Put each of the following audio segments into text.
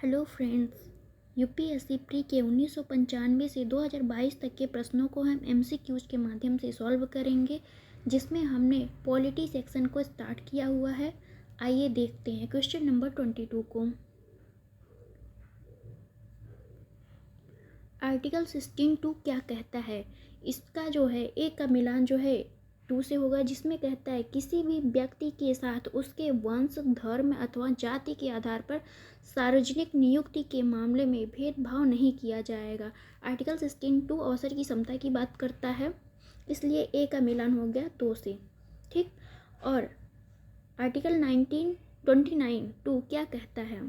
Hello friends, UPSC pre के 1995 से 2022 तक के प्रश्नों को हम एमसीक्यूज के माध्यम से सॉल्व करेंगे, जिसमें हमने पॉलिटी सेक्शन को स्टार्ट किया हुआ है। आइए देखते हैं क्वेश्चन नंबर 22 को। आर्टिकल 16(2) क्या कहता है? इसका जो है ए का मिलान जो है 2 से होगा, जिसमें कहता है किसी भी व्यक्ति के साथ उसके वंश, धर्म अथवा जाति के आधार पर सार्वजनिक नियुक्ति के मामले में भेदभाव नहीं किया जाएगा। आर्टिकल 16(2) अवसर की समता की बात करता है, इसलिए ए का मिलान हो गया 2 से। ठीक। और आर्टिकल 29(2) क्या कहता है?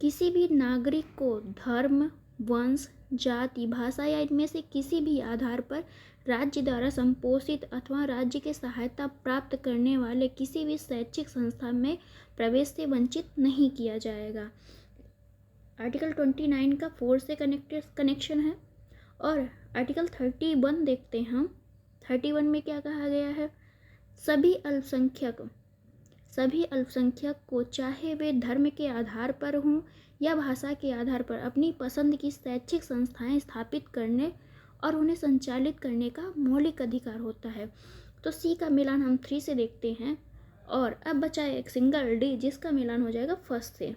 किसी भी नागरिक को धर्म, वंश, जाति, भाषा या इनमें से किसी भी आधार पर राज्य द्वारा संपोषित अथवा राज्य के सहायता प्राप्त करने वाले किसी भी शैक्षिक संस्था में प्रवेश से वंचित नहीं किया जाएगा। आर्टिकल 29 का 4 से कनेक्शन है। और आर्टिकल 31 देखते हैं हम। 31 में क्या कहा गया है? सभी अल्पसंख्यक को, चाहे वे धर्म के आधार पर हों या भाषा के आधार पर, अपनी पसंद की शैक्षिक संस्थाएं स्थापित करने और उन्हें संचालित करने का मौलिक अधिकार होता है। तो सी का मिलान हम 3 से देखते हैं। और अब बचा एक सिंगल डी, जिसका मिलान हो जाएगा 1 से।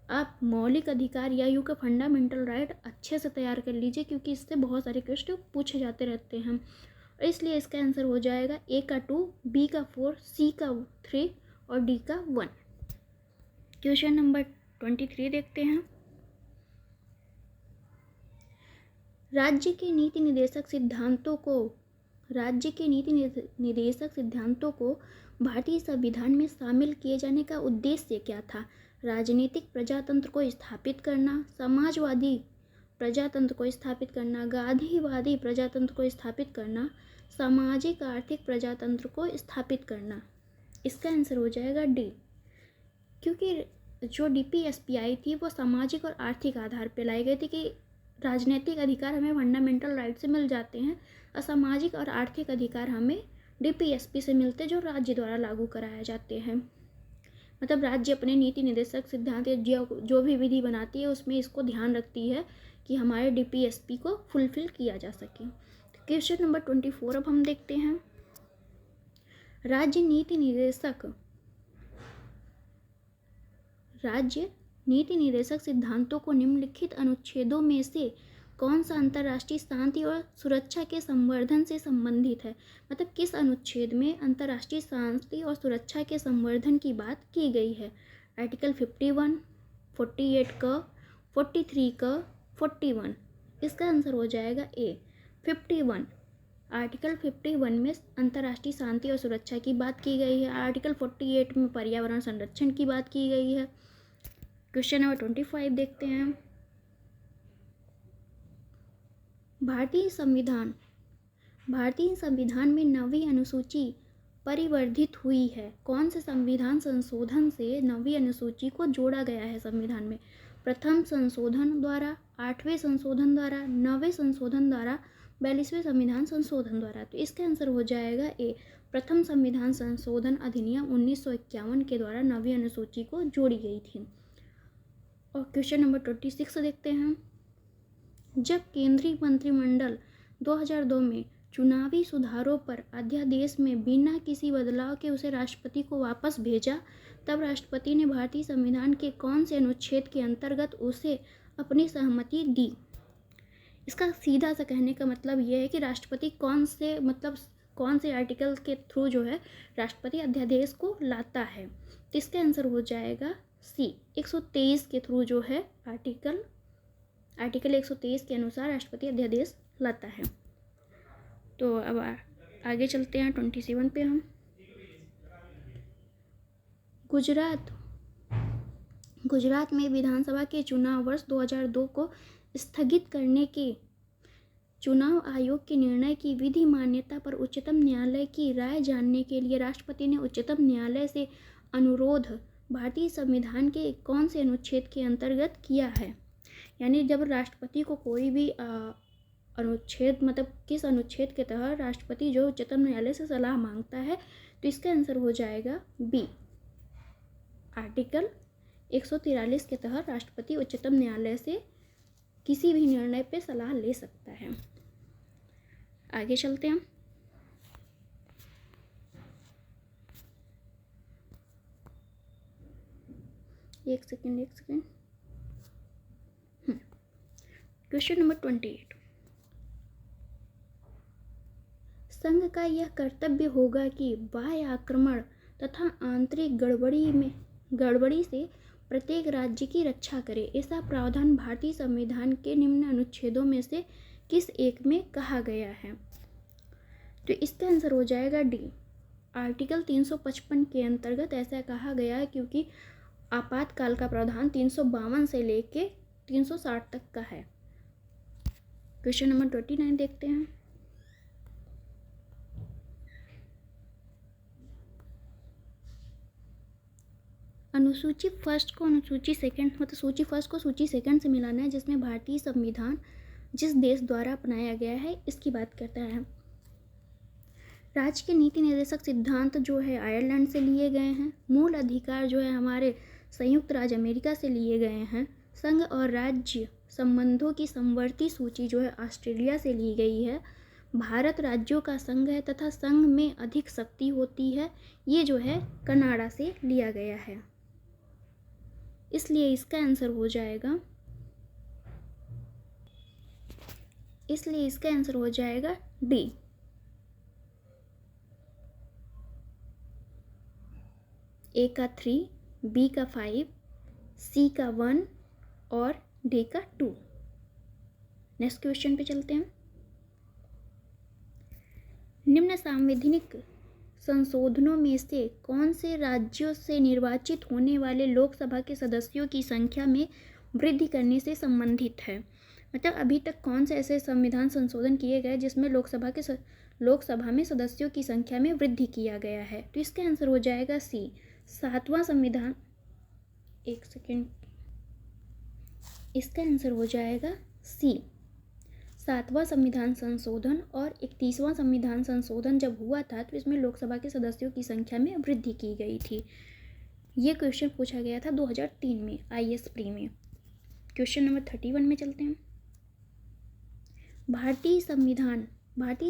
आप मौलिक अधिकार या यू का फंडामेंटल राइट अच्छे से तैयार कर लीजिए, क्योंकि इससे बहुत सारे क्वेश्चन पूछे जाते रहते हैं। इसलिए इसका आंसर हो जाएगा ए का 2, बी का 4, सी का 3 और डी का 1। क्वेश्चन नंबर 23 देखते हैं। राज्य के नीति निर्देशक सिद्धांतों को भारतीय संविधान में शामिल किए जाने का उद्देश्य क्या था? राजनीतिक प्रजातंत्र को स्थापित करना, समाजवादी प्रजातंत्र को स्थापित करना, गांधीवादी प्रजातंत्र को स्थापित करना, सामाजिक आर्थिक प्रजातंत्र को स्थापित करना। इसका आंसर हो जाएगा डी, क्योंकि जो डीपीएसपी आई थी वो सामाजिक और आर्थिक आधार पर लाई गई थी कि राजनीतिक अधिकार हमें फंडामेंटल राइट से मिल जाते हैं और सामाजिक और आर्थिक अधिकार हमें डीपीएसपी से मिलते, जो राज्य द्वारा लागू कराए जाते हैं। मतलब राज्य अपने नीति निर्देशक सिद्धांत जो भी विधि बनाती है उसमें इसको ध्यान रखती है कि हमारे डीपीएसपी को फुलफिल किया जा सके। क्वेश्चन नंबर 24 अब हम देखते हैं। राज्य नीति निर्देशक सिद्धांतों को निम्नलिखित अनुच्छेदों में से कौन सा अंतर्राष्ट्रीय शांति और सुरक्षा के संवर्धन से संबंधित है? मतलब किस अनुच्छेद में अंतर्राष्ट्रीय शांति और सुरक्षा के संवर्धन की बात की गई है? आर्टिकल 51, 48 का, 43 का, 41। इसका आंसर हो जाएगा ए 51। आर्टिकल 51 में अंतर्राष्ट्रीय शांति और सुरक्षा की बात की गई है। आर्टिकल 48 में पर्यावरण संरक्षण की बात की गई है। क्वेश्चन नंबर 25 देखते हैं। भारतीय संविधान में 9वीं अनुसूची परिवर्धित हुई है। कौन से संविधान संशोधन से 9वीं अनुसूची को जोड़ा गया है संविधान में? प्रथम संशोधन द्वारा, 8वें संशोधन द्वारा, 9वें संशोधन द्वारा, 42वें संविधान संशोधन द्वारा। तो इसका आंसर हो जाएगा ए, प्रथम संविधान संशोधन अधिनियम 1951 के द्वारा 9वीं अनुसूची को जोड़ी गई थी। और क्वेश्चन नंबर 26 देखते हैं। जब केंद्रीय मंत्रिमंडल 2002 में चुनावी सुधारों पर अध्यादेश में बिना किसी बदलाव के उसे राष्ट्रपति को वापस भेजा, तब राष्ट्रपति ने भारतीय संविधान के कौन से अनुच्छेद के अंतर्गत उसे अपनी सहमति दी? इसका सीधा सा कहने का मतलब यह है कि राष्ट्रपति कौन से आर्टिकल के थ्रू जो है राष्ट्रपति अध्यादेश को लाता है। तो इसका आंसर हो जाएगा सी, 123 के थ्रू जो है आर्टिकल 123 के अनुसार राष्ट्रपति अध्यादेश लाता है। तो अब आगे चलते हैं 27 पे हम। गुजरात में विधानसभा के चुनाव वर्ष 2002 को स्थगित करने के चुनाव आयोग के निर्णय की विधि मान्यता पर उच्चतम न्यायालय की राय जानने के लिए राष्ट्रपति ने उच्चतम न्यायालय से अनुरोध भारतीय संविधान के कौन से अनुच्छेद के अंतर्गत किया है? यानी जब राष्ट्रपति को कोई भी अनुच्छेद, मतलब किस अनुच्छेद के तहत राष्ट्रपति जो उच्चतम न्यायालय से सलाह मांगता है, तो इसका आंसर हो जाएगा बी, आर्टिकल 143 के तहत राष्ट्रपति उच्चतम न्यायालय से किसी भी निर्णय पे सलाह ले सकता है। आगे चलते हैं। एक सेकेंड। Question number 28। संघ का यह कर्तव्य होगा कि बाह्य आक्रमण तथा आंतरिक गड़बड़ी से प्रत्येक राज्य की रक्षा करे। ऐसा प्रावधान भारतीय संविधान के निम्न अनुच्छेदों में से किस एक में कहा गया है? तो इसका आंसर हो जाएगा डी। आर्टिकल 355 के अंतर्गत ऐसा कहा गया है क्योंकि आपातकाल का प्रावधान 352 से लेके 360 तक का है। क्वेश्चन नंबर 29 देखते हैं। अनुसूची फर्स्ट को अनुसूची सेकंड मतलब सूची फर्स्ट को सूची सेकंड से मिलाना है, जिसमें भारतीय संविधान जिस देश द्वारा अपनाया गया है इसकी बात करता है। राज्य के नीति निर्देशक सिद्धांत जो है आयरलैंड से लिए गए हैं। मूल अधिकार जो है हमारे संयुक्त राज्य अमेरिका से लिए गए हैं। संघ और राज्य संबंधों की समवर्ती सूची जो है ऑस्ट्रेलिया से ली गई है। भारत राज्यों का संघ है तथा संघ में अधिक शक्ति होती है, ये जो है कनाडा से लिया गया है। इसलिए इसका आंसर हो जाएगा डी। ए का 3, बी का 5, सी का 1 और डी का 2। नेक्स्ट क्वेश्चन पे चलते हैं। निम्न सांवैधानिक संशोधनों में से कौन से राज्यों से निर्वाचित होने वाले लोकसभा के सदस्यों की संख्या में वृद्धि करने से संबंधित है? मतलब अभी तक कौन से ऐसे संविधान संशोधन किए गए जिसमें लोकसभा में सदस्यों की संख्या में वृद्धि किया गया है? तो इसका आंसर हो जाएगा सी। 7वां संविधान, एक सेकेंड, इसका आंसर हो जाएगा सी। 7वां संविधान संशोधन और 31वां संविधान संशोधन जब हुआ था तो इसमें लोकसभा के सदस्यों की संख्या में वृद्धि की गई थी। ये क्वेश्चन पूछा गया था 2003 में IAS प्री में। क्वेश्चन नंबर 31 में चलते हैं। भारतीय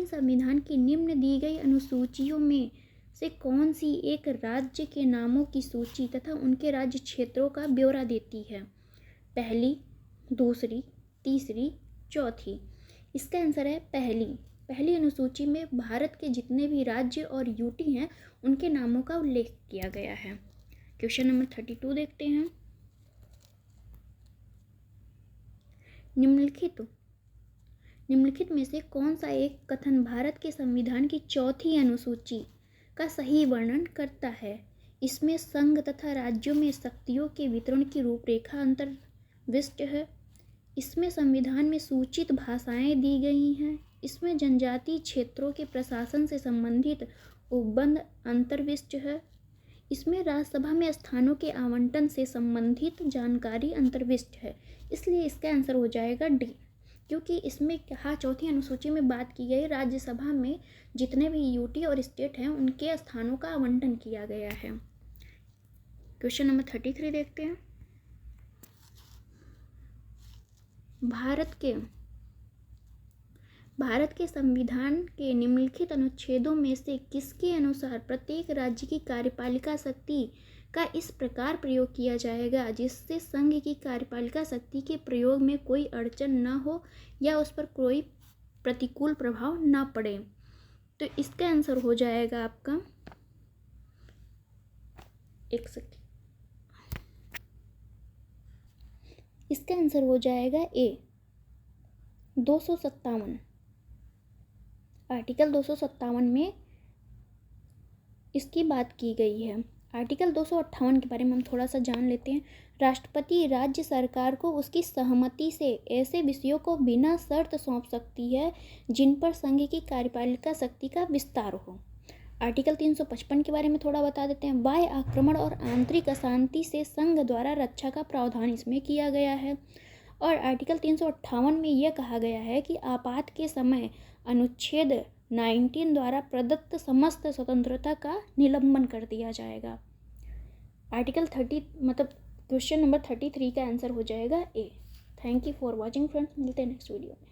संविधान की निम्न दी गई अनुसूचियों में से कौन सी एक राज्य के नामों की सूची तथा उनके राज्य क्षेत्रों का ब्यौरा देती है? पहली, दूसरी, तीसरी, चौथी। इसका आंसर है पहली अनुसूची में भारत के जितने भी राज्य और यूटी हैं उनके नामों का उल्लेख किया गया है। क्वेश्चन नंबर 32 देखते हैं। निम्नलिखित में से कौन सा एक कथन भारत के संविधान की चौथी अनुसूची का सही वर्णन करता है? इसमें संघ तथा राज्यों में शक्तियों के वितरण की रूपरेखा अंतर्विष्ट है। इसमें संविधान में सूचित भाषाएं दी गई हैं। इसमें जनजातीय क्षेत्रों के प्रशासन से संबंधित उपबंध अंतर्विष्ट है। इसमें राज्यसभा में स्थानों के आवंटन से संबंधित जानकारी अंतर्विष्ट है। इसलिए इसका आंसर हो जाएगा डी, क्योंकि इसमें कहा चौथी अनुसूची में बात की गई राज्यसभा में जितने भी यूटी और स्टेट हैं उनके स्थानों का आवंटन किया गया है। क्वेश्चन नंबर 33 देखते हैं। भारत के संविधान के निम्नलिखित अनुच्छेदों में से किसके अनुसार प्रत्येक राज्य की कार्यपालिका शक्ति का इस प्रकार प्रयोग किया जाएगा जिससे संघ की कार्यपालिका शक्ति के प्रयोग में कोई अड़चन न हो या उस पर कोई प्रतिकूल प्रभाव न पड़े? तो इसका आंसर हो जाएगा आपका, एक सेकेंड, इसका आंसर हो जाएगा ए 257। आर्टिकल 257 में इसकी बात की गई है। आर्टिकल 258 के बारे में हम थोड़ा सा जान लेते हैं। राष्ट्रपति राज्य सरकार को उसकी सहमति से ऐसे विषयों को बिना शर्त सौंप सकती है जिन पर संघ की कार्यपालिका शक्ति का विस्तार हो। आर्टिकल 355 के बारे में थोड़ा बता देते हैं। बाह्य आक्रमण और आंतरिक अशांति से संघ द्वारा रक्षा का प्रावधान इसमें किया गया है। और आर्टिकल 358 में यह कहा गया है कि आपात के समय अनुच्छेद 19 द्वारा प्रदत्त समस्त स्वतंत्रता का निलंबन कर दिया जाएगा। आर्टिकल 30 मतलब क्वेश्चन नंबर 33 का आंसर हो जाएगा A. Thank you for watching friends, मिलते हैं नेक्स्ट वीडियो में।